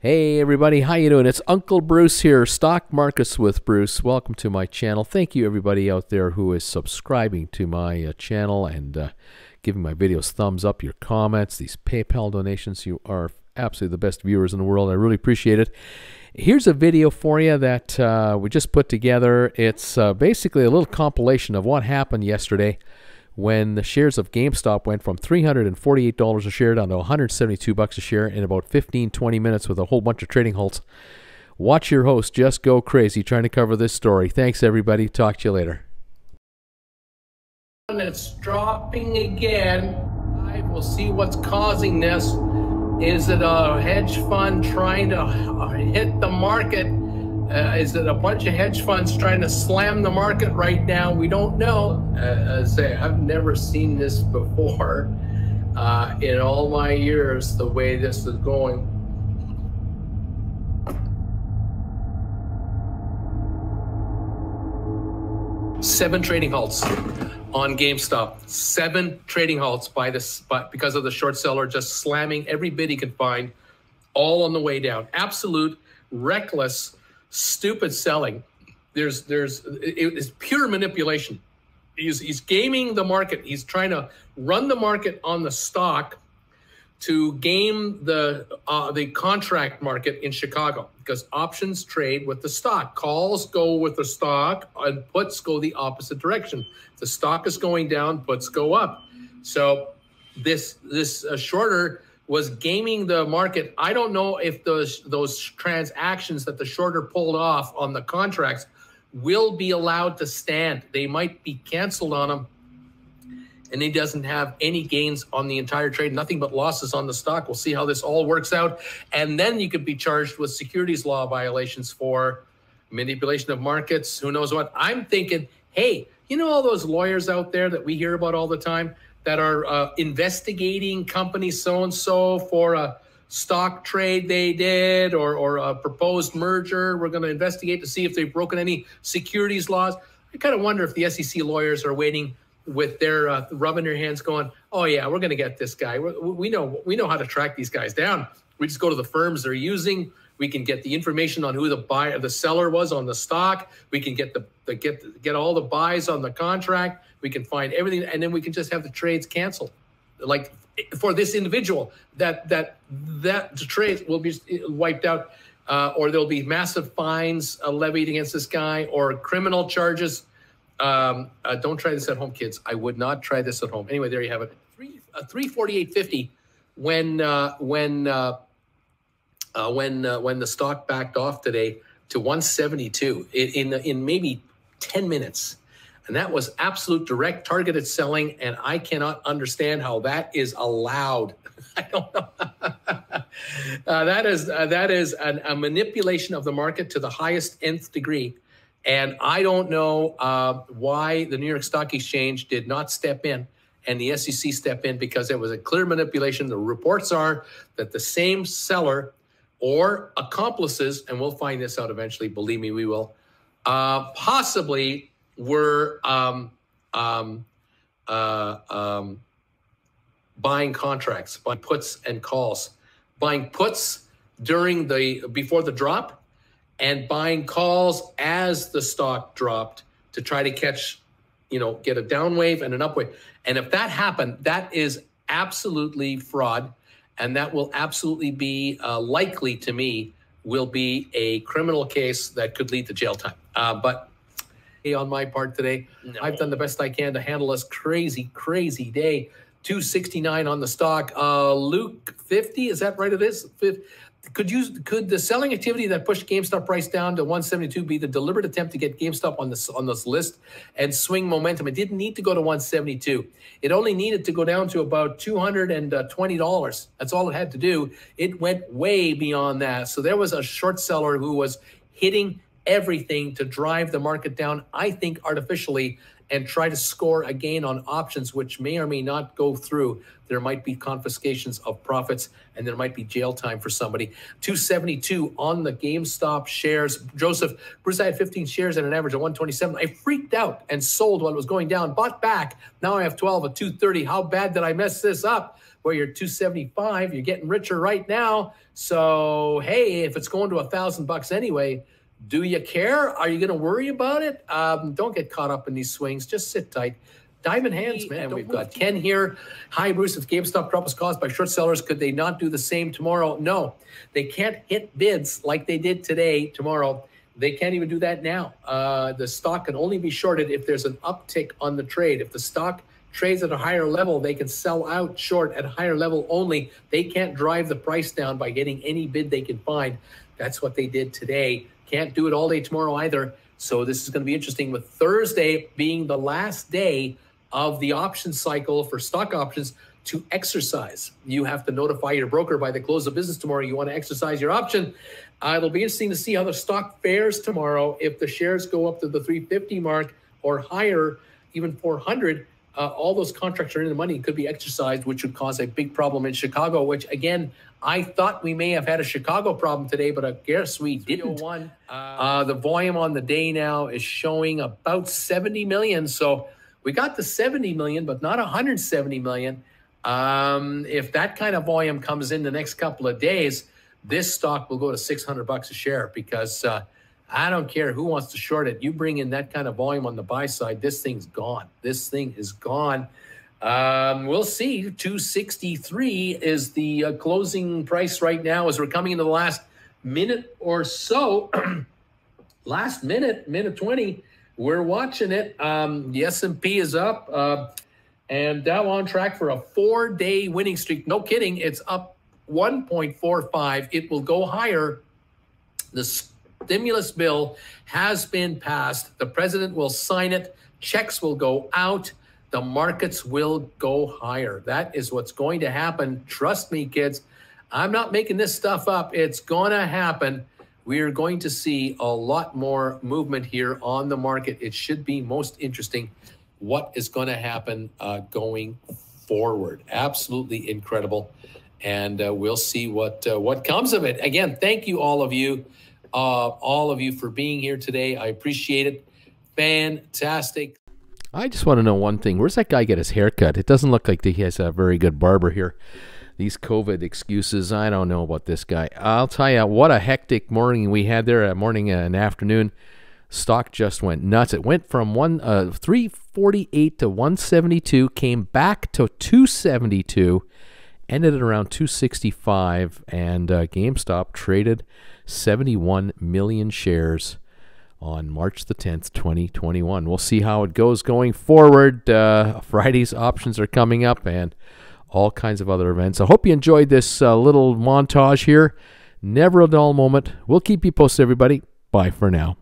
Hey everybody, how you doing? It's Uncle Bruce here, Stock Markets with Bruce. Welcome to my channel. Thank you everybody out there who is subscribing to my channel and giving my videos thumbs up, your comments, these PayPal donations. You are absolutely the best viewers in the world. I really appreciate it. Here's a video for you that we just put together. It's basically a little compilation of what happened yesterday when the shares of GameStop went from $348 a share down to $172 a share in about 15-20 minutes with a whole bunch of trading halts. Watch your host just go crazy trying to cover this story. Thanks, everybody. Talk to you later. It's dropping again. I will see what's causing this. Is it a hedge fund trying to hit the market? Is it a bunch of hedge funds trying to slam the market right now? We don't know. I've never seen this before in all my years, the way this is going. Seven trading halts on GameStop. 7 trading halts because of the short seller just slamming every bid he could find, all on the way down. Absolute reckless, stupid selling. It's pure manipulation. He's gaming the market. He's trying to run the market on the stock to game the contract market in Chicago, because options trade with the stock. Calls go with the stock and puts go the opposite direction. The stock is going down, puts go up. So this shorter was gaming the market. I don't know if those transactions that the shorter pulled off on the contracts will be allowed to stand. They might be canceled on him, and he doesn't have any gains on the entire trade, nothing but losses on the stock. We'll see how this all works out. And then you could be charged with securities law violations for manipulation of markets, who knows what. I'm thinking, hey, you know all those lawyers out there that we hear about all the time that are investigating company so-and-so for a stock trade they did or a proposed merger? We're going to investigate to see if they've broken any securities laws. I kind of wonder if the SEC lawyers are waiting with their rubbing their hands going, oh yeah, we're going to get this guy. We know how to track these guys down. We just go to the firms they're using. We can get the information on who the seller was on the stock. We can get get all the buys on the contract. We can find everything, and then we can just have the trades canceled. Like for this individual, that trade will be wiped out, or there'll be massive fines levied against this guy, or criminal charges. Don't try this at home, kids. I would not try this at home. Anyway, there you have it. 348.50 when the stock backed off today to 172 in maybe 10 minutes. And that was absolute direct targeted selling, and I cannot understand how that is allowed. I don't know. That is a manipulation of the market to the highest nth degree. And I don't know why the New York Stock Exchange did not step in and the SEC step in, because it was a clear manipulation. The reports are that the same seller or accomplices, and we'll find this out eventually, believe me, we will, possibly were buying contracts, buying puts and calls, buying puts before the drop, and buying calls as the stock dropped to try to catch, get a down wave and an up wave. And if that happened, that is absolutely fraud. And that will absolutely be likely, to me, will be a criminal case that could lead to jail time. But on my part today, no. I've done the best I can to handle this crazy, crazy day. 269 on the stock. Luke, 50, is that right? It is. Could the selling activity that pushed GameStop price down to 172 be the deliberate attempt to get GameStop on this list and swing momentum? It didn't need to go to 172. It only needed to go down to about $220. That's all it had to do. It went way beyond that. So there was a short seller who was hitting everything to drive the market down, I think artificially, and try to score a gain on options, which may or may not go through. There might be confiscations of profits, and there might be jail time for somebody. 272 on the GameStop shares. Joseph, Bruce, I had 15 shares at an average of 127. I freaked out and sold while it was going down, bought back. Now I have 12 at 230. How bad did I mess this up? Well, you're 275. You're getting richer right now. So, hey, if it's going to $1,000 anyway, do you care? Are you going to worry about it? Don't get caught up in these swings. Just sit tight. Diamond hands, man. We've got Ken here. Hi, Bruce. If GameStop drop was caused by short sellers, could they not do the same tomorrow? No, they can't hit bids like they did today, tomorrow. They can't even do that now. The stock can only be shorted if there's an uptick on the trade. If the stock trades at a higher level, they can sell out short at a higher level only. They can't drive the price down by getting any bid they can find. That's what they did today. Can't do it all day tomorrow either. So this is going to be interesting, with Thursday being the last day of the option cycle for stock options to exercise. You have to notify your broker by the close of business tomorrow you want to exercise your option. It'll be interesting to see how the stock fares tomorrow. If the shares go up to the 350 mark or higher, even 400, all those contracts are in the money and could be exercised, which would cause a big problem in Chicago, which, again, I thought we may have had a Chicago problem today, but I guess we didn't. The volume on the day now is showing about 70 million. So we got to 70 million, but not 170 million. If that kind of volume comes in the next couple of days, this stock will go to $600 a share, because I don't care who wants to short it. You bring in that kind of volume on the buy side, this thing's gone. This thing is gone. We'll see. 263 is the closing price right now as we're coming into the last minute or so. Last minute 20. We're watching it. The S&P is up, and Dow on track for a 4-day winning streak. No kidding. It's up 1.45. It will go higher. The stimulus bill has been passed. The president will sign it. Checks will go out. The markets will go higher. That is what's going to happen. Trust me, kids. I'm not making this stuff up. It's going to happen. We are going to see a lot more movement here on the market. It should be most interesting what is going to happen going forward. Absolutely incredible. And we'll see what comes of it. Again, thank you, all of you for being here today. I appreciate it. Fantastic. I just want to know one thing. Where's that guy get his hair cut? It doesn't look like he has a very good barber here. These COVID excuses, I don't know about this guy. I'll tell you what a hectic morning we had there, morning and afternoon. Stock just went nuts. It went from 348 to 172, came back to 272, ended at around 265, and GameStop traded 71 million shares on March the 10th, 2021. We'll see how it goes going forward. Friday's options are coming up and all kinds of other events. I hope you enjoyed this little montage here. Never a dull moment. We'll keep you posted, everybody. Bye for now.